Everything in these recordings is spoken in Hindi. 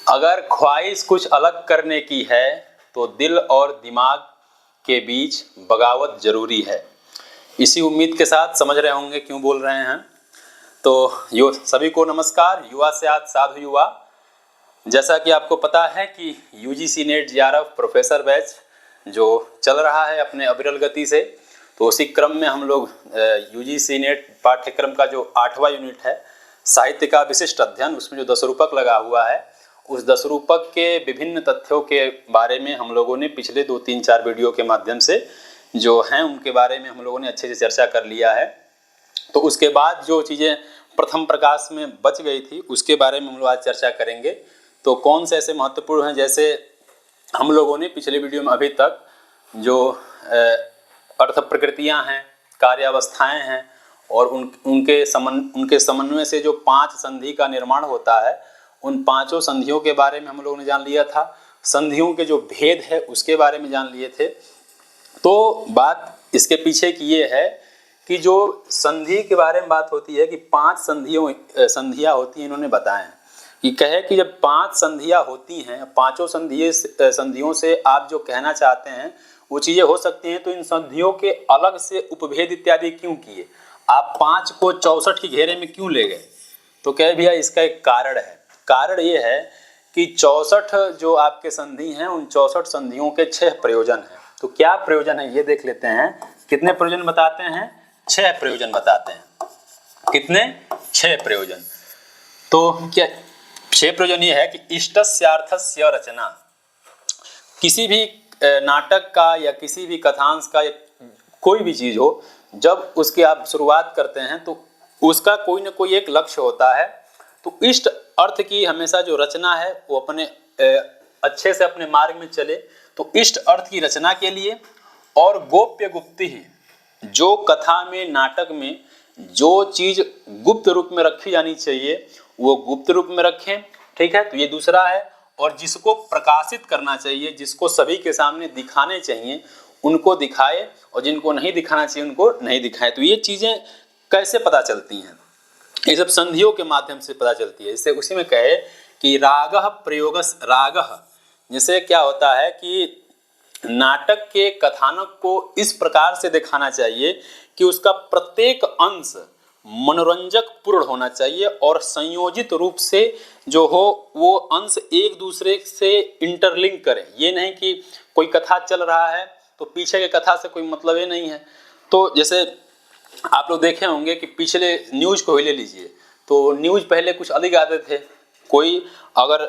अगर ख्वाहिश कुछ अलग करने की है तो दिल और दिमाग के बीच बगावत जरूरी है। इसी उम्मीद के साथ समझ रहे होंगे क्यों बोल रहे हैं। तो यो सभी को नमस्कार। युवा से आज साधु युवा। जैसा कि आपको पता है कि UGC net JRF professor batch जो चल रहा है अपने अविरल गति से, तो उसी क्रम में हम लोग यूजीसी नेट पाठ्यक्रम का जो 8वां यूनिट है साहित्य का विशिष्ट अध्ययन, उसमें जो 10 रूपक लगा हुआ है, उस 10 रूपक के विभिन्न तथ्यों के बारे में हम लोगों ने पिछले 2-3-4 वीडियो के माध्यम से जो हैं उनके बारे में हम लोगों ने अच्छे से चर्चा कर लिया है। तो उसके बाद जो चीज़ें प्रथम प्रकाश में बच गई थी उसके बारे में हम लोग आज चर्चा करेंगे। तो कौन से ऐसे महत्वपूर्ण हैं, जैसे हम लोगों ने पिछले वीडियो में अभी तक जो अर्थ प्रकृतियाँ हैं, कार्यावस्थाएँ हैं और उनके समन्वय से जो 5 संधि का निर्माण होता है, उन 5 संधियों के बारे में हम लोगों ने जान लिया था। संधियों के जो भेद है उसके बारे में जान लिए थे। तो बात इसके पीछे की ये है कि जो संधि के बारे में बात होती है कि 5 संधियाँ होती हैं। इन्होंने बताया है कि कहे कि जब 5 संधियाँ होती हैं, 5 संधियों से आप जो कहना चाहते हैं वो चीज़ें हो सकती हैं, तो इन संधियों के अलग से उपभेद इत्यादि क्यों किए, आप 5 को 64 के घेरे में क्यों ले गए। तो कहे भैया इसका एक कारण है। कारण ये है कि 64 जो आपके संधि हैं, उन 64 संधियों के 6 प्रयोजन हैं। तो क्या प्रयोजन है ये देख लेते हैं। कितने प्रयोजन बताते हैं? 6 प्रयोजन बताते हैं। कितने? 6 प्रयोजन। तो क्या 6 प्रयोजन ये है कि इष्टस्यार्थस्य रचना। किसी भी नाटक का या किसी भी कथांश का या कोई भी चीज हो, जब उसकी आप शुरुआत करते हैं तो उसका कोई ना कोई एक लक्ष्य होता है। तो इष्ट अर्थ की हमेशा जो रचना है वो अपने अच्छे से अपने मार्ग में चले, तो इष्ट अर्थ की रचना के लिए। और गोप्य गुप्ति ही, जो कथा में नाटक में जो चीज गुप्त रूप में रखी जानी चाहिए वो गुप्त रूप में रखें, ठीक है। तो ये दूसरा है। और जिसको प्रकाशित करना चाहिए, जिसको सभी के सामने दिखाने चाहिए उनको दिखाए, और जिनको नहीं दिखाना चाहिए उनको नहीं दिखाए। तो ये चीजें कैसे पता चलती हैं? ये सब संधियों के माध्यम से पता चलती है। इससे उसी में कहे कि रागः प्रयोगस् रागः, जैसे क्या होता है कि नाटक के कथानक को इस प्रकार से दिखाना चाहिए कि उसका प्रत्येक अंश मनोरंजक पूर्ण होना चाहिए और संयोजित रूप से जो हो वो अंश एक दूसरे से इंटरलिंक करें। ये नहीं कि कोई कथा चल रहा है तो पीछे के कथा से कोई मतलब ही नहीं है। तो जैसे आप लोग देखे होंगे कि पिछले न्यूज को ही ले लीजिए, तो न्यूज पहले कुछ अलग आते थे। कोई अगर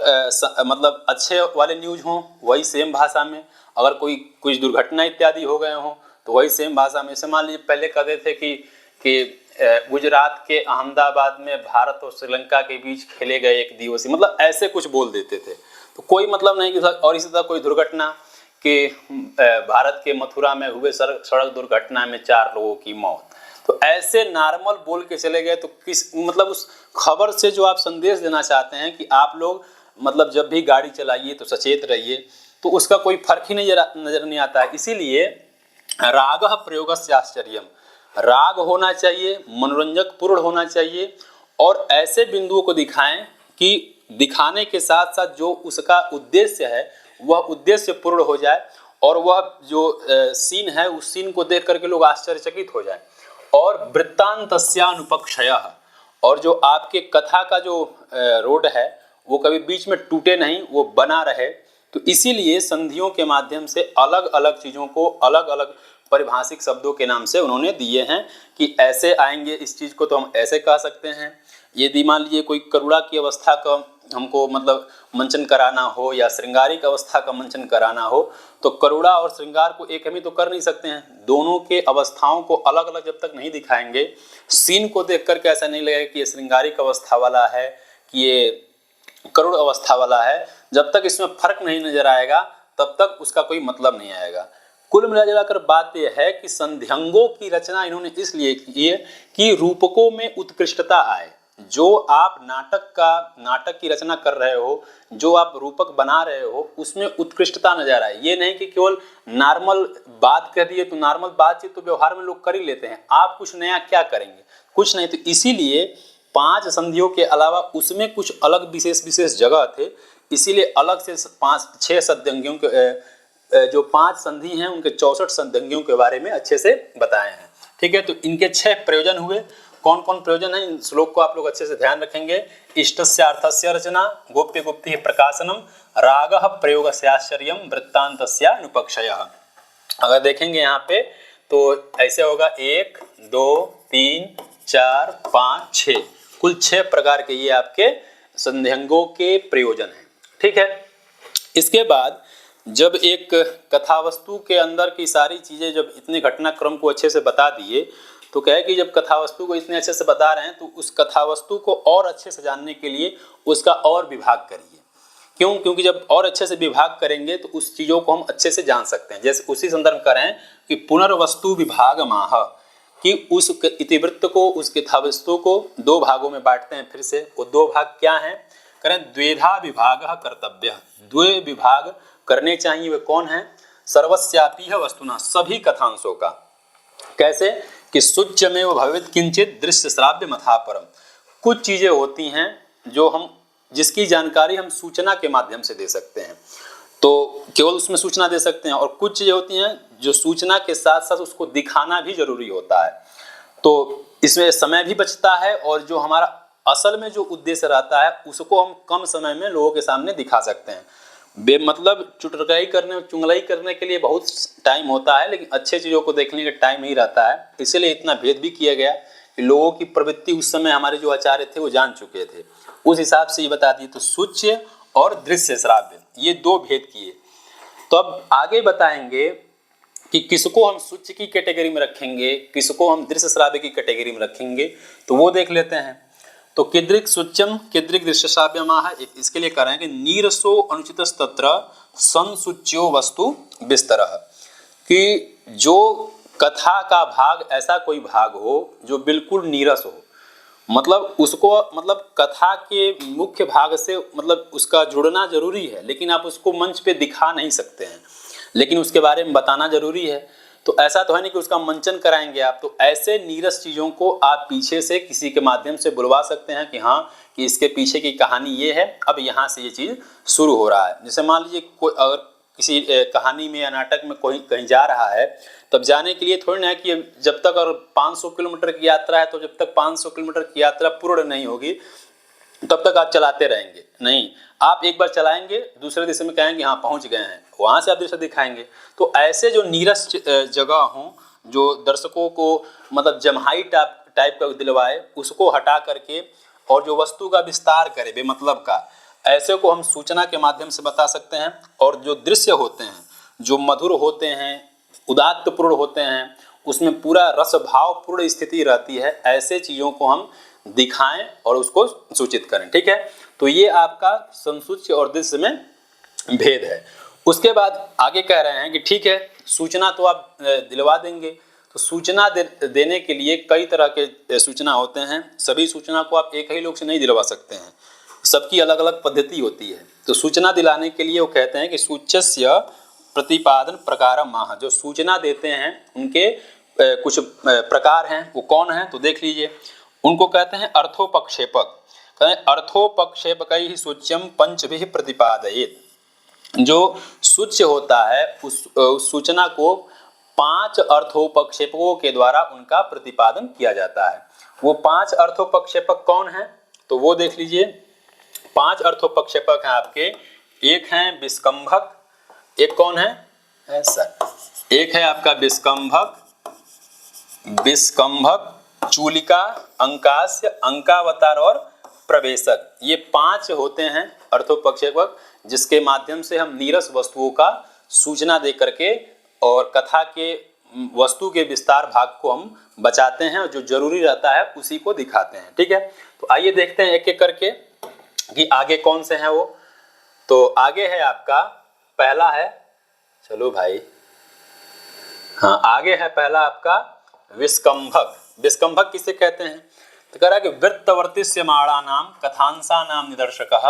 मतलब अच्छे वाले न्यूज हों वही सेम भाषा में, अगर कोई कुछ दुर्घटना इत्यादि हो गए हों तो वही सेम भाषा में। जैसे मान लीजिए पहले कहते थे कि गुजरात के अहमदाबाद में भारत और श्रीलंका के बीच खेले गए एक दिवसीय, मतलब ऐसे कुछ बोल देते थे। तो कोई मतलब नहीं कि। और इसी तरह कोई दुर्घटना कि भारत के मथुरा में हुए सड़क दुर्घटना में 4 लोगों की मौत, तो ऐसे नॉर्मल बोल के चले गए। तो किस मतलब उस खबर से जो आप संदेश देना चाहते हैं कि आप लोग मतलब जब भी गाड़ी चलाइए तो सचेत रहिए, तो उसका कोई फर्क ही नजर नहीं आता है। इसीलिए रागः प्रयोगस्य आश्चर्यम, राग होना चाहिए, मनोरंजक पूर्ण होना चाहिए, और ऐसे बिंदुओं को दिखाएं कि दिखाने के साथ साथ जो उसका उद्देश्य है वह उद्देश्य पूर्ण हो जाए, और वह जो सीन है उस सीन को देख करके लोग आश्चर्यचकित हो जाए। और वृत्तान्तस्यानुपक्षयः, और जो आपके कथा का जो रोड है वो कभी बीच में टूटे नहीं, वो बना रहे। तो इसीलिए संधियों के माध्यम से अलग अलग चीज़ों को अलग अलग परिभाषिक शब्दों के नाम से उन्होंने दिए हैं कि ऐसे आएंगे, इस चीज़ को तो हम ऐसे कह सकते हैं। यदि मान लीजिए कोई करुणा की अवस्था का हमको मतलब मंचन कराना हो या श्रृंगारिक अवस्था का मंचन कराना हो, तो करुणा और श्रृंगार को एक हम ही तो कर नहीं सकते हैं। दोनों के अवस्थाओं को अलग अलग जब तक नहीं दिखाएंगे, सीन को देख करके ऐसा नहीं लगेगा कि ये श्रृंगारिक अवस्था वाला है कि ये करुण अवस्था वाला है। जब तक इसमें फर्क नहीं नजर आएगा तब तक उसका कोई मतलब नहीं आएगा। कुल मिलाकर बात यह है कि संध्यांगों की रचना इन्होंने इसलिए की है कि रूपकों में उत्कृष्टता आए। जो आप नाटक की रचना कर रहे हो, जो आप रूपक बना रहे हो, उसमें उत्कृष्टता नजर आए। ये नहीं कि केवल नॉर्मल बात कह दिए, तो नॉर्मल बातचीत तो व्यवहार में लोग कर ही लेते हैं, आप कुछ नया क्या करेंगे, कुछ नहीं। तो इसीलिए 5 संधियों के अलावा उसमें कुछ अलग विशेष जगह थे इसीलिए अलग से 5-6 सद्यंगियों के जो 5 संधि हैं उनके 64 सद्यंगियों के बारे में अच्छे से बताए हैं। ठीक है, तो इनके 6 प्रयोजन हुए। कौन कौन प्रयोजन है, इन श्लोक को आप लोग अच्छे से ध्यान रखेंगे। इष्टस्यार्थस्य रचना, गोप्य गुप्ति प्रकाशनम, रागः प्रयोगस्याश्चर्यम, वृत्तान्तस्य अनुपक्षयः। अगर देखेंगे यहाँ पे तो ऐसे होगा 1 2 3 4 5 6, कुल 6 प्रकार के ये आपके संध्यंगों के प्रयोजन हैं। ठीक है, इसके बाद जब एक कथावस्तु के अंदर की सारी चीजें, जब इतने घटनाक्रम को अच्छे से बता दिए, तो कहे कि जब कथावस्तु को इतने अच्छे से बता रहे हैं तो उस कथावस्तु को और अच्छे से जानने के लिए उसका और विभाग करिए। क्यों? क्योंकि जब और अच्छे से विभाग करेंगे तो उस चीज़ों को हम अच्छे से जान सकते हैं। जैसे उसी संदर्भ करें कि पुनर्वस्तु विभाग माह, कि उस इतिवृत्त को, उस कथावस्तु को 2 भागों में बांटते हैं। फिर से वो 2 भाग क्या हैं, करें द्वेधा विभाग कर्तव्य, 2 विभाग करने चाहिए। वे कौन है, सर्वस्यापि वस्तुना, सभी कथांशों का। कैसे कि सूच्यमेव भवेत् किंचित दृश्य श्राव्य मथापरम, कुछ चीजें होती हैं जो हम, जिसकी जानकारी हम सूचना के माध्यम से दे सकते हैं, तो केवल उसमें सूचना दे सकते हैं। और कुछ चीजें होती हैं जो सूचना के साथ साथ उसको दिखाना भी जरूरी होता है, तो इसमें समय भी बचता है और जो हमारा असल में जो उद्देश्य रहता है उसको हम कम समय में लोगों के सामने दिखा सकते हैं। मतलब चुंगलाई करने के लिए बहुत टाइम होता है, लेकिन अच्छे चीज़ों को देखने का टाइम नहीं रहता है। इसलिए इतना भेद भी किया गया कि लोगों की प्रवृत्ति उस समय हमारे जो आचार्य थे वो जान चुके थे, उस हिसाब से ये बता दिए। तो सूच्य और दृश्य श्राव्य, ये 2 भेद किए। तो अब आगे बताएंगे कि किसको हम सूच्य की कैटेगरी में रखेंगे, किसको हम दृश्य श्राव्य की कैटेगरी में रखेंगे, तो वो देख लेते हैं। तो किदृक् सूच्यम किदृक् दृश्य श्राव्यमाह, इसके लिए कह रहे हैं कि नीरसो अनुचितस्तत्र संसूच्यो वस्तु विस्तरः, कि जो कथा का भाग ऐसा कोई भाग हो जो बिल्कुल नीरस हो, मतलब उसको, मतलब कथा के मुख्य भाग से मतलब उसका जुड़ना जरूरी है, लेकिन आप उसको मंच पे दिखा नहीं सकते हैं, लेकिन उसके बारे में बताना जरूरी है। तो ऐसा तो है नहीं कि उसका मंचन कराएंगे आप, तो ऐसे नीरस चीज़ों को आप पीछे से किसी के माध्यम से बुलवा सकते हैं कि हाँ, कि इसके पीछे की कहानी ये है, अब यहाँ से ये चीज़ शुरू हो रहा है। जैसे मान लीजिए कोई अगर किसी कहानी में या नाटक में कोई कहीं जा रहा है, तब जाने के लिए थोड़ी ना है कि जब तक अगर 500 किलोमीटर की यात्रा है तो जब तक 500 किलोमीटर की यात्रा पूर्ण नहीं होगी तब तक आप चलाते रहेंगे, नहीं, आप एक बार चलाएंगे, दूसरे दिशा में कहेंगे हाँ पहुंच गए हैं, वहां से आप दिशा दिखाएंगे। तो ऐसे जो नीरस जगह हों, जो दर्शकों को मतलब जमहाई टाइप का दिलवाए, उसको हटा करके और जो वस्तु का विस्तार करे बेमतलब का, ऐसे को हम सूचना के माध्यम से बता सकते हैं। और जो दृश्य होते हैं, जो मधुर होते हैं, उदात्तपूर्ण होते हैं, उसमें पूरा रस भाव पूर्ण स्थिति रहती है, ऐसे चीज़ों को हम दिखाएं और उसको सूचित करें। ठीक है, तो ये आपका संसूच्य और दृश्य में भेद है। उसके बाद आगे कह रहे हैं कि ठीक है, सूचना तो आप दिलवा देंगे, तो सूचना देने के लिए कई तरह के सूचना होते हैं। सभी सूचना को आप एक ही लोग से नहीं दिलवा सकते हैं, सबकी अलग अलग पद्धति होती है। तो सूचना दिलाने के लिए वो कहते हैं कि सूच्यस्य प्रतिपादन प्रकार माह, जो सूचना देते हैं उनके कुछ प्रकार हैं, वो कौन हैं तो देख लीजिए। उनको कहते हैं अर्थोपक्षेपक। कहते हैं अर्थोपक्षेपकैः सूच्यम पंचभिः प्रतिपादयेत्। जो सूच्य होता है उस सूचना को 5 अर्थोपक्षेपकों के द्वारा उनका प्रतिपादन किया जाता है। वो 5 अर्थोपक्षेपक कौन है तो वो देख लीजिए। 5 अर्थोपक्षेपक हैं आपके। एक हैं विस्कंभक, एक कौन है सर, एक है आपका विस्कंभक, चूलिका, अंकास्य, अंकावतार और प्रवेशक। ये 5 होते हैं अर्थोपक्षेपक, जिसके माध्यम से हम नीरस वस्तुओं का सूचना दे करके और कथा के वस्तु के विस्तार भाग को हम बचाते हैं और जो जरूरी रहता है उसी को दिखाते हैं। ठीक है, तो आइए देखते हैं एक एक करके कि आगे कौन से हैं वो। तो आगे है आपका, पहला है, चलो भाई, हाँ आगे है पहला आपका विस्कंभक। विस्कंभक किसे कहते हैं तो कह रहा है कि वृत्तवर्तिष्यमाणानां कथांसानां निदर्शकः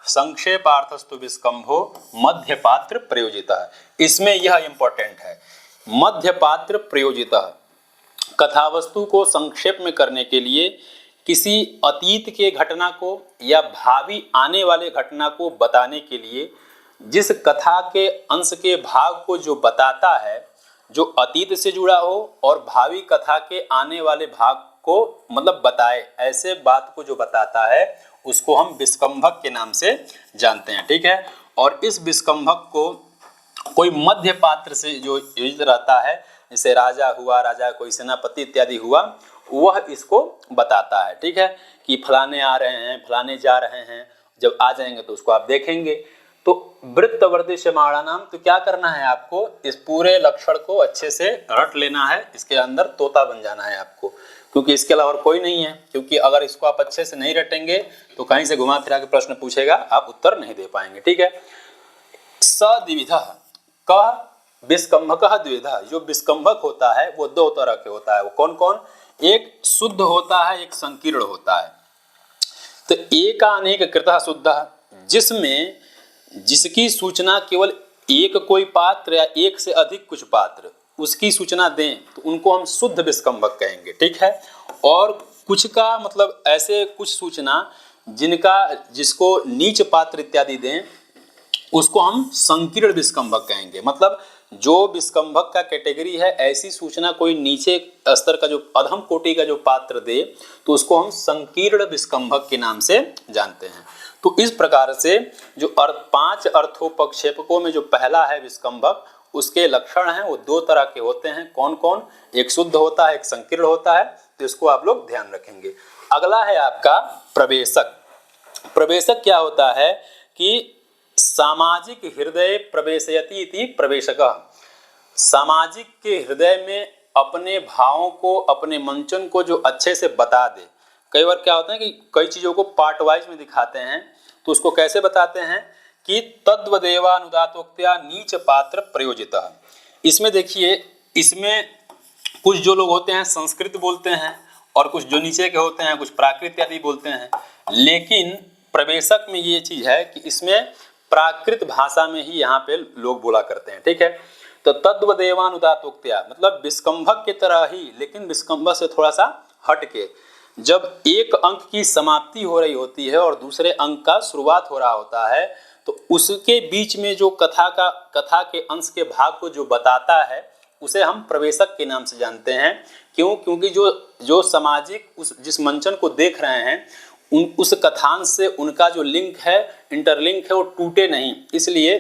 संक्षेपार्थस्तु विस्कंभो मध्य पात्र प्रयोजितः। इसमें यह इंपॉर्टेंट है, मध्य पात्र प्रयोजितः। कथावस्तु को संक्षेप में करने के लिए किसी अतीत के घटना को या भावी आने वाले घटना को बताने के लिए जिस कथा के अंश के भाग को जो बताता है, जो अतीत से जुड़ा हो और भावी कथा के आने वाले भाग को मतलब बताए, ऐसे बात को जो बताता है उसको हम विस्कंभक के नाम से जानते हैं। ठीक है। और इस विस्कंभक को कोई मध्य पात्र से जो युक्त रहता है, जैसे राजा हुआ, राजा कोई सेनापति इत्यादि हुआ, वह इसको बताता है। ठीक है, कि फलाने आ रहे हैं, फलाने जा रहे हैं, जब आ जाएंगे तो उसको आप देखेंगे। तो वृत्तवर्धिष्यमाणानाम, तो क्या करना है आपको, इस पूरे लक्षण को अच्छे से रट लेना है, इसके अंदर तोता बन जाना है आपको, क्योंकि इसके अलावा और कोई नहीं है। क्योंकि अगर इसको आप अच्छे से नहीं रटेंगे तो कहीं से घुमा फिरा के प्रश्न पूछेगा, आप उत्तर नहीं दे पाएंगे। ठीक है। सद्विधः क विस्कंभकः द्विविधः, जो विस्कंभक होता है वो दो तरह के होता है। वो कौन कौन? एक शुद्ध होता है, एक संकीर्ण होता है। तो एकानेक कृतः शुद्धः, जिसमें जिसकी सूचना केवल एक कोई पात्र या एक से अधिक कुछ पात्र उसकी सूचना दें तो उनको हम शुद्ध विस्कंभक कहेंगे। ठीक है। और कुछ का मतलब ऐसे कुछ सूचना जिसको नीच पात्र इत्यादि दें उसको हम संकीर्ण विस्कंभक कहेंगे। मतलब जो विस्कंभक का कैटेगरी है, ऐसी सूचना कोई नीचे स्तर का जो अधम कोटि का जो पात्र दे तो उसको हम संकीर्ण विस्कंभक के नाम से जानते हैं। तो इस प्रकार से जो पांच अर्थोपक्षेपकों में जो पहला है विस्कंभक, उसके लक्षण हैं वो दो तरह के होते हैं। कौन कौन? एक शुद्ध होता है, एक संकीर्ण होता है। तो इसको आप लोग ध्यान रखेंगे। अगला है आपका प्रवेशक। प्रवेशक क्या होता है कि सामाजिक हृदय प्रवेशयति इति प्रवेशकः, सामाजिक के हृदय में अपने भावों को, अपने मंचन को जो अच्छे से बता दे। कई बार क्या होता है कि कई चीज़ों को पार्ट वाइज में दिखाते हैं, तो उसको कैसे बताते हैं कि तद्वदेवानुदातोक्त्या नीच पात्र प्रयोजितः। इसमें देखिए, इसमें कुछ जो लोग होते हैं संस्कृत बोलते हैं और कुछ जो नीचे के होते हैं कुछ प्राकृत इत्यादि बोलते हैं। लेकिन प्रवेशक में ये चीज़ है कि इसमें प्राकृत भाषा में ही यहाँ पे लोग बोला करते हैं। ठीक है। तो तद्वदेवानुदातोक्त्या मतलब विस्कंभक की तरह ही, लेकिन विस्कंभक से थोड़ा सा हट के, जब एक अंक की समाप्ति हो रही होती है और दूसरे अंक का शुरुआत हो रहा होता है, तो उसके बीच में जो कथा के अंश के भाग को जो बताता है उसे हम प्रवेशक के नाम से जानते हैं। क्यों? क्योंकि जो सामाजिक जिस मंचन को देख रहे हैं उस कथांश से उनका जो लिंक है, इंटरलिंक है, वो टूटे नहीं, इसलिए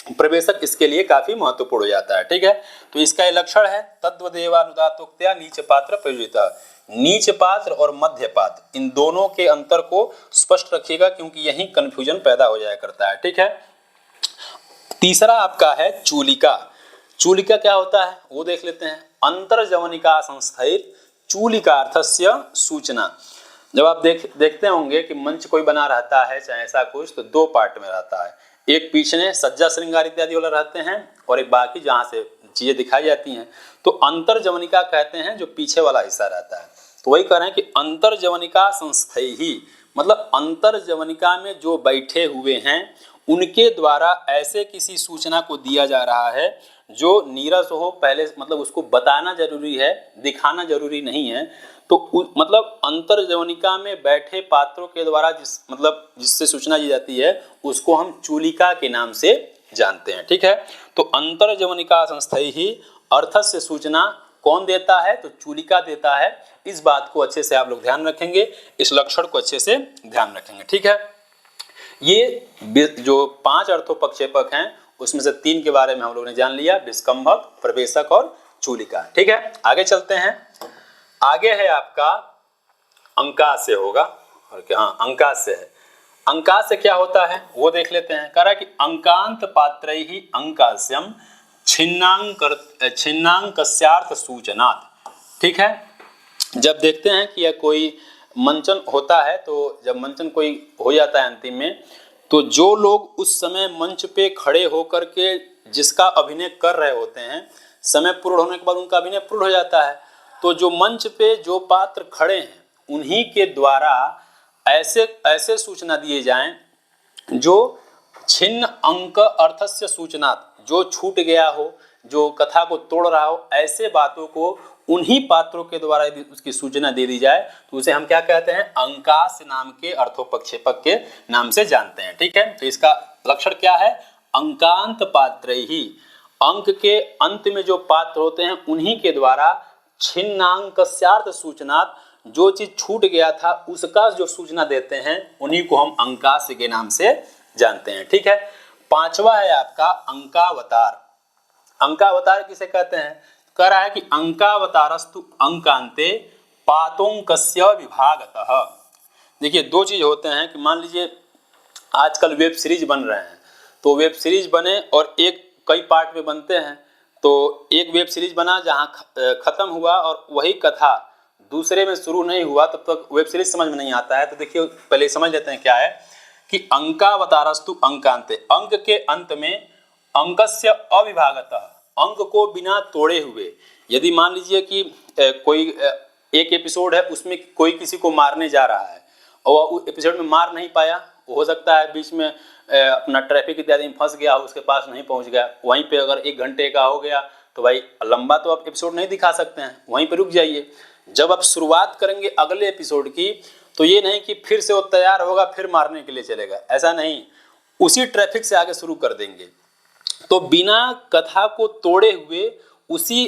प्रवेशक इसके लिए काफी महत्वपूर्ण हो जाता है। ठीक है। तो इसका लक्षण है तद्वदेवानुदातोक्त्या नीच पात्र प्रयोजितः। नीच पात्र और मध्य पात्र, इन दोनों के अंतर को स्पष्ट रखिएगा, क्योंकि यही कंफ्यूजन पैदा हो जाया करता है। ठीक है। तीसरा आपका है चूलिका। चूलिका क्या होता है वो देख लेते हैं। अंतर्जवनिका संस्थैर चूलिकार्थस्य सूचना। जब आप देखते होंगे कि मंच कोई बना रहता है चाहे ऐसा कुछ, तो दो पार्ट में रहता है। एक पीछे सज्जा श्रृंगार इत्यादि वाला रहते हैं और एक बाकी जहाँ से चीजें दिखाई जाती हैं, तो अंतर्जवनिका कहते हैं जो पीछे वाला हिस्सा रहता है। तो वही कह रहे हैं कि अंतर्जवनिका संस्थैहि, मतलब अंतर्जवनिका में जो बैठे हुए हैं उनके द्वारा ऐसे किसी सूचना को दिया जा रहा है जो नीरस हो। पहले मतलब उसको बताना जरूरी है, दिखाना जरूरी नहीं है। तो मतलब अंतर्जवनिका में बैठे पात्रों के द्वारा जिससे सूचना दी जाती है उसको हम चूलिका के नाम से जानते हैं। ठीक है। तो अंतर्जवनिका संस्थैहि अर्थस्य सूचना कौन देता है? तो चूलिका देता है। इस बात को अच्छे से आप लोग ध्यान रखेंगे, इस लक्षण को अच्छे से ध्यान रखेंगे। ठीक है। ये जो पांच अर्थोपक्षेपक हैं उसमें से तीन के बारे में हम लोग ने जान लिया, विस्कंभक, प्रवेशक और चूलिका। ठीक है। आगे चलते हैं। आगे है आपका अंकास्य होगा, और क्या, हाँ अंकास्य है। अंकास्य क्या होता है वो देख लेते हैं। कह रहा है कि अंकांत पात्रैहि अंकास्यम छिन्नांकस्यार्थ सूचनात्। ठीक है। जब देखते हैं कि यह कोई मंचन होता है, तो जब मंचन कोई हो जाता है अंतिम में, तो जो लोग उस समय मंच पे खड़े होकर के जिसका अभिनय कर रहे होते हैं, समय पूर्ण होने के बाद उनका अभिनय पूर्ण हो जाता है। तो जो मंच पे जो पात्र खड़े हैं उन्हीं के द्वारा ऐसे सूचना दिए जाएं जो छिन्न अंक अर्थस्य सूचना, जो छूट गया हो जो कथा को तोड़ रहा हो, ऐसे बातों को उन्हीं पात्रों के द्वारा यदि उसकी सूचना दे दी जाए तो उसे हम क्या कहते हैं, अंकास नाम के अर्थोपक्षेपक के नाम से जानते हैं। ठीक है, तो इसका लक्षण क्या है, अंकांत पात्र ही, अंक के अंत में जो पात्र होते हैं उन्हीं के द्वारा छिन्नांकस्यार्थ सूचनात्, जो चीज छूट गया था उसका जो सूचना देते हैं उन्हीं को हम अंकास के नाम से जानते हैं। ठीक है, पांचवा है आपका अंकावतार। अंकावतार किसे कहते हैं, कह रहा है कि अंकावतारस्तु अंकांते पातोंकस्य विभागतः। देखिए दो चीज होते हैं कि मान लीजिए आजकल वेब सीरीज बन रहे हैं, तो वेब सीरीज बने और एक कई पार्ट में बनते हैं, तो एक वेब सीरीज बना जहां खत्म हुआ और वही कथा दूसरे में शुरू नहीं हुआ तब तक वेब सीरीज समझ में नहीं आता है। तो देखिए पहले समझ लेते हैं क्या है कि अंकावतारस्तु अंकांते, अंक के अंत में अंकस्य अविभागतः, अंक को बिना तोड़े हुए। यदि मान लीजिए कि कोई एक एपिसोड है उसमें कोई किसी को मारने जा रहा है और उस एपिसोड में मार नहीं पाया, हो सकता है बीच में अपना ट्रैफिक इत्यादि में फंस गया, उसके पास नहीं पहुंच गया, वहीं पे अगर 1 घंटे का हो गया तो भाई लंबा तो आप एपिसोड नहीं दिखा सकते हैं, वहीं पे रुक जाइए। जब आप शुरुआत करेंगे अगले एपिसोड की तो ये नहीं कि फिर से वो तैयार होगा फिर मारने के लिए चलेगा, ऐसा नहीं, उसी ट्रैफिक से आगे शुरू कर देंगे। तो बिना कथा को तोड़े हुए उसी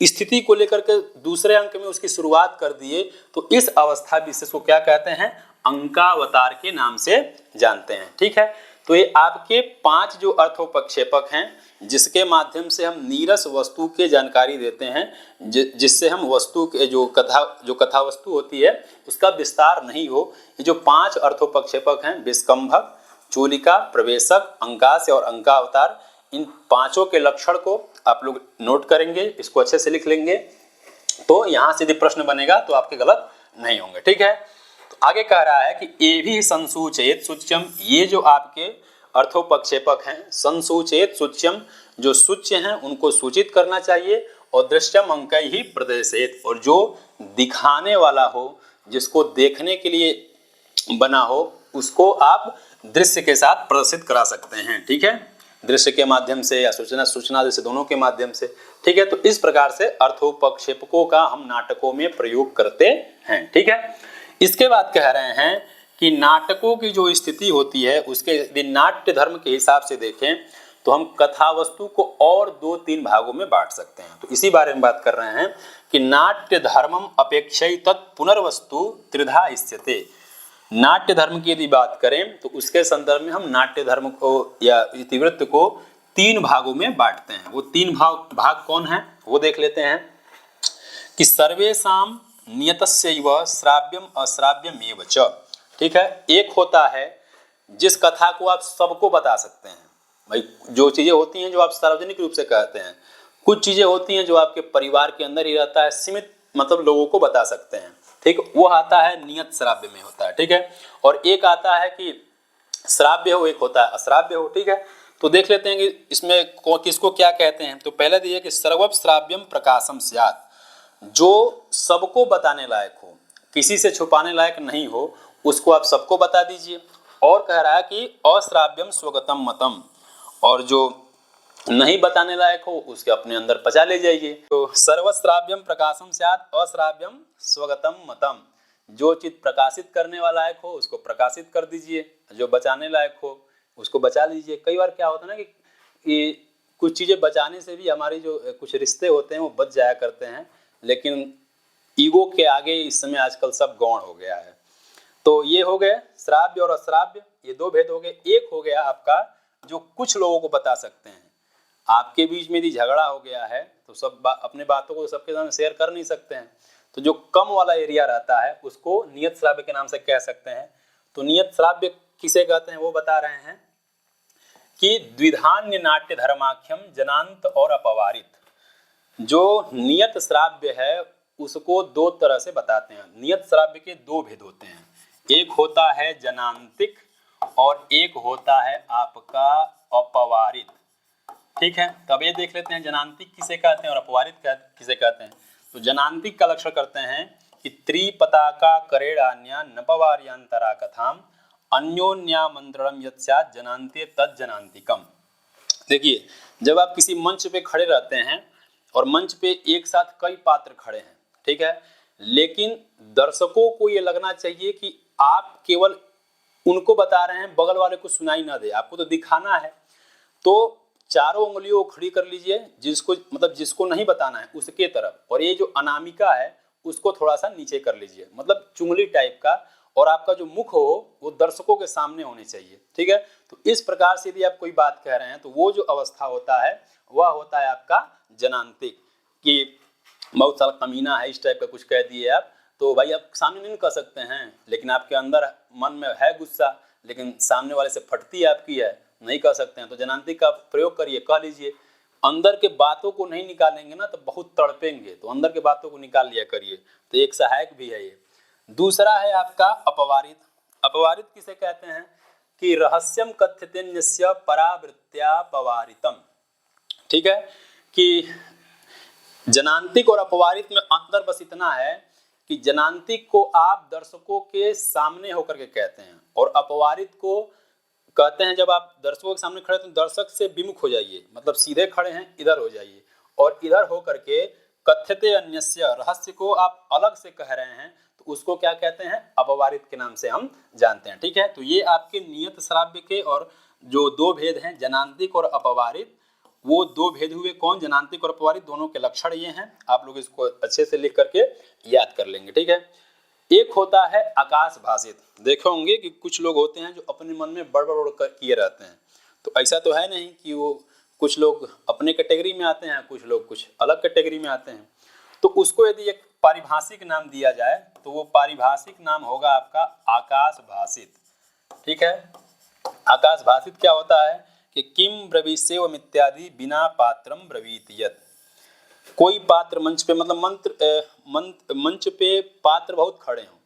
स्थिति को लेकर के दूसरे अंक में उसकी शुरुआत कर दिए, तो इस अवस्था विशेष को क्या कहते हैं, अंकावतार के नाम से जानते हैं। ठीक है, तो ये आपके 5 जो अर्थोपक्षेपक हैं जिसके माध्यम से हम नीरस वस्तु के जानकारी देते हैं, जिससे हम वस्तु के जो कथा वस्तु होती है उसका विस्तार नहीं हो। ये जो 5 अर्थोपक्षेपक हैं, विस्कंभक, चूलिका, प्रवेशक, अंकास और अंकावतार, इन 5 के लक्षण को आप लोग नोट करेंगे, इसको अच्छे से लिख लेंगे, तो यहाँ से यदि प्रश्न बनेगा तो आपके गलत नहीं होंगे। ठीक है, तो आगे कह रहा है कि ये भी संसूचेत सूच्यम, ये जो आपके अर्थोपक्षेपक हैं, संसूचेत सूच्यम, जो सूच्य हैं उनको सूचित करना चाहिए, और दृश्यम अंक ही प्रदर्शित, और जो दिखाने वाला हो, जिसको देखने के लिए बना हो, उसको आप दृश्य के साथ प्रदर्शित करा सकते हैं। ठीक है, दृश्य के माध्यम से या सूचना दृश्य दोनों के माध्यम से। ठीक है, तो इस प्रकार से अर्थोपक्षेपकों का हम नाटकों में प्रयोग करते हैं। ठीक है, इसके बाद कह रहे हैं कि नाटकों की जो स्थिति होती है उसके यदि नाट्य धर्म के हिसाब से देखें तो हम कथा वस्तु को और 2-3 भागों में बांट सकते हैं। तो इसी बारे में बात कर रहे हैं कि नाट्य धर्मम अपेक्षित पुनर्वस्तु त्रिधा स्थिते। नाट्य धर्म की यदि बात करें तो उसके संदर्भ में हम नाट्य धर्म को या इतिवृत्त को 3 भागों में बांटते हैं। वो 3 भाग कौन है वो देख लेते हैं कि सर्वेषां नियतस्यैव श्राव्यम अश्राव्यमेव च। ठीक है, एक होता है जिस कथा को आप सबको बता सकते हैं, भाई जो चीजें होती हैं जो आप सार्वजनिक रूप से कहते हैं, कुछ चीजें होती हैं जो आपके परिवार के अंदर ही रहता है, सीमित मतलब लोगों को बता सकते हैं। ठीक, वो आता है नियत श्राव्य में होता है। ठीक है, और एक आता है कि श्राव्य हो, एक होता है अश्राव्य हो। ठीक है, तो देख लेते हैं कि इसमें किसको क्या कहते हैं। तो पहले दिए कि सर्वं श्राव्यम प्रकाशम स्यात्, जो सबको बताने लायक हो, किसी से छुपाने लायक नहीं हो, उसको आप सबको बता दीजिए। और कह रहा है कि अश्राव्यम स्वगतम मतम, और जो नहीं बताने लायक हो उसके अपने अंदर पचा ले जाइए। तो सर्वश्राव्यम प्रकाशम स्यात् अश्राव्यम स्वगतम मतम, जो चीज प्रकाशित करने वाला लायक हो उसको प्रकाशित कर दीजिए, जो बचाने लायक हो उसको बचा लीजिए। कई बार क्या होता है ना कि कुछ चीजें बचाने से भी हमारी जो कुछ रिश्ते होते हैं वो बच जाया करते हैं, लेकिन ईगो के आगे इस समय आजकल सब गौण हो गया है। तो ये हो गए श्राव्य और अश्राव्य, ये 2 भेद हो गए। एक हो गया आपका जो कुछ लोगों को बता सकते हैं, आपके बीच में यदि झगड़ा हो गया है तो सब अपने बातों को सबके सामने शेयर कर नहीं सकते हैं, तो जो कम वाला एरिया रहता है उसको नियत श्राव्य के नाम से कह सकते हैं। तो नियत श्राव्य किसे कहते हैं वो बता रहे हैं कि द्विधान्य नाट्य धर्माख्यम जनांत और अपवारित। जो नियत श्राव्य है उसको 2 तरह से बताते हैं। नियत श्राव्य के 2 भेद होते हैं, एक होता है जनांतिक और एक होता है आपका अपवारित। ठीक है, तब ये देख लेते हैं जनांतिक किसे कहते हैं और अपवारित किसे कहते हैं। तो जनांतिक का लक्षण करते हैं कि त्रिपताका करेणान्या नपवार्यांतरा कथाम अन्योन्यामंत्रणम यत् स्यात् जनान्ते तत् जनांतिकम। देखिए, जब आप किसी मंच पे खड़े रहते हैं और मंच पे एक साथ कई पात्र खड़े हैं, ठीक है, लेकिन दर्शकों को ये लगना चाहिए कि आप केवल उनको बता रहे हैं, बगल वाले को सुनाई ना दे, आपको तो दिखाना है। तो चारों उंगलियों को खड़ी कर लीजिए, जिसको मतलब जिसको नहीं बताना है उसके तरफ, और ये जो अनामिका है उसको थोड़ा सा नीचे कर लीजिए, मतलब चुंगली टाइप का, और आपका जो मुख हो वो दर्शकों के सामने होने चाहिए, ठीक है। तो इस प्रकार से यदि आप कोई बात कह रहे हैं तो वो जो अवस्था होता है वह होता है आपका जनांतिक, कि बहुत सारा कमीना है, इस टाइप का कुछ कह दिए आप, तो भाई आप सामने नहीं कह सकते हैं, लेकिन आपके अंदर मन में है गुस्सा, लेकिन सामने वाले से फटती आपकी है, नहीं कह सकते हैं, तो जनांतिक का प्रयोग करिए, कह लीजिए। अंदर के बातों को नहीं निकालेंगे ना तो बहुत तड़पेंगे, तो अंदर के बातों को निकाल लिया करिए, तो एक सहायक भी है ये। दूसरा है आपका अपवारित। अपवारित किसे कहते हैं कि रहस्यम कथ्यतेन्यस्य परावृत्त्यापवारितम, ठीक है, कि जनांतिक और अपवारित में अंतर बस इतना है कि जनांतिक को आप दर्शकों के सामने होकर के कहते हैं, और अपवारित को कहते हैं जब आप दर्शकों के सामने खड़े तो दर्शक से विमुख हो जाइए, मतलब सीधे खड़े हैं इधर हो जाइए, और इधर होकर के कथ्यते अन्यस्य, रहस्य को आप अलग से कह रहे हैं, तो उसको क्या कहते हैं, अपवारित के नाम से हम जानते हैं, ठीक है। तो ये आपके नियत श्राव्य के और जो दो भेद हैं जनांतिक और अपवारित, वो दो भेद हुए, कौन, जनांतिक और अपवारित, दोनों के लक्षण ये हैं। आप लोग इसको अच्छे से लिख करके याद कर लेंगे, ठीक है। एक होता है आकाश भाषित। देखे होंगे कि कुछ लोग होते हैं जो अपने मन में बड़बड़ किए रहते हैं, तो ऐसा तो है नहीं कि वो कुछ लोग अपने कैटेगरी में आते हैं, कुछ लोग कुछ अलग कैटेगरी में आते हैं, तो उसको यदि एक पारिभाषिक नाम दिया जाए तो वो पारिभाषिक नाम होगा आपका आकाश भाषित, ठीक है। आकाश भाषित क्या होता है कि किम ब्रवीसेवम इत्यादि बिना पात्रम ब्रवीत यत्, कोई पात्र मंच पे, मतलब मंच पे पात्र बहुत खड़े हों,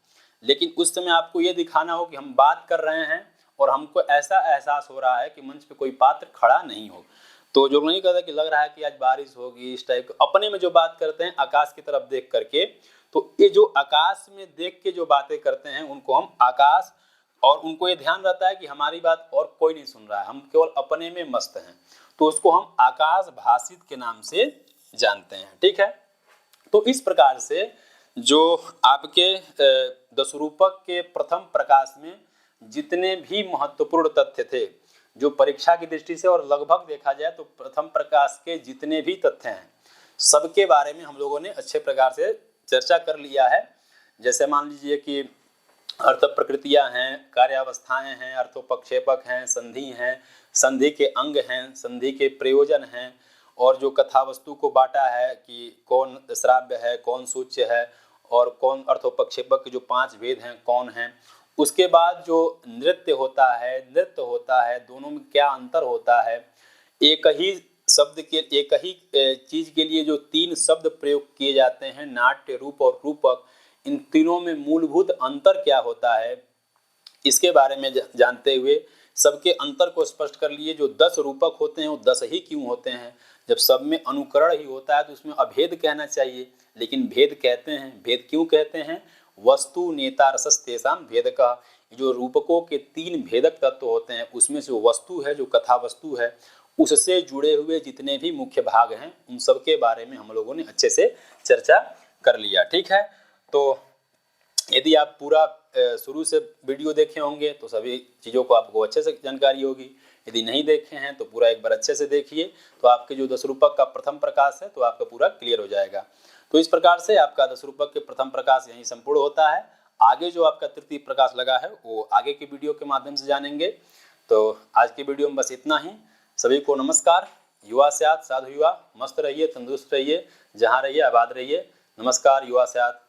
लेकिन उस समय आपको ये दिखाना हो कि हम बात कर रहे हैं और हमको ऐसा एहसास हो रहा है कि मंच पे कोई पात्र खड़ा नहीं हो, तो जो नहीं कहता कि लग रहा है कि आज बारिश होगी, इस टाइप अपने में जो बात करते हैं आकाश की तरफ देख करके, तो ये जो आकाश में देख के जो बातें करते हैं उनको हम आकाश, और उनको ये ध्यान रहता है कि हमारी बात और कोई नहीं सुन रहा है, हम केवल अपने में मस्त हैं, तो उसको हम आकाश भाषित के नाम से जानते हैं, ठीक है। तो इस प्रकार से जो आपके दशरूपक के प्रथम प्रकाश में जितने भी महत्वपूर्ण तथ्य थे, जो परीक्षा की दृष्टि से और लगभग देखा जाए तो प्रथम प्रकाश के जितने भी तथ्य हैं सबके बारे में हम लोगों ने अच्छे प्रकार से चर्चा कर लिया है। जैसे मान लीजिए कि अर्थ प्रकृतियाँ हैं, कार्यावस्थाएं हैं, अर्थोपक्षेपक हैं, संधि हैं, संधि के अंग हैं, संधि के प्रयोजन हैं, और जो कथा वस्तु को बांटा है कि कौन श्राव्य है, कौन सूच्य है, और कौन अर्थोपक्षेपक के जो 5 भेद हैं कौन हैं। उसके बाद जो नृत्य होता है, दोनों में क्या अंतर होता है, एक ही शब्द के, एक ही चीज के लिए जो 3 शब्द प्रयोग किए जाते हैं, नाट्य, रूप और रूपक, इन तीनों में मूलभूत अंतर क्या होता है, इसके बारे में जानते हुए सबके अंतर को स्पष्ट कर लिए। जो 10 रूपक होते हैं वो 10 ही क्यों होते हैं, जब सब में अनुकरण ही होता है तो उसमें अभेद कहना चाहिए, लेकिन भेद कहते हैं। भेद क्यों कहते हैं, वस्तु नेता रसस्तेषां भेदकः, जो रूपकों के 3 भेदक तत्व होते हैं उसमें से वस्तु है, जो कथा वस्तु है, उससे जुड़े हुए जितने भी मुख्य भाग हैं उन सब के बारे में हम लोगों ने अच्छे से चर्चा कर लिया, ठीक है। तो यदि आप पूरा शुरू से वीडियो देखे होंगे तो सभी चीज़ों को आपको अच्छे से जानकारी होगी, यदि नहीं देखे हैं तो पूरा एक बार अच्छे से देखिए, तो आपके जो दशरूपक का प्रथम प्रकाश है तो आपका पूरा क्लियर हो जाएगा। तो इस प्रकार से आपका दशरूपक के प्रथम प्रकाश यहीं संपूर्ण होता है। आगे जो आपका तृतीय प्रकाश लगा है वो आगे की वीडियो के माध्यम से जानेंगे। तो आज की वीडियो में बस इतना ही। सभी को नमस्कार। युवा स्यात् साधु युवा, मस्त रहिए, तंदुरुस्त रहिए, जहाँ रहिए आबाद रहिए। नमस्कार। युवा स्यात्।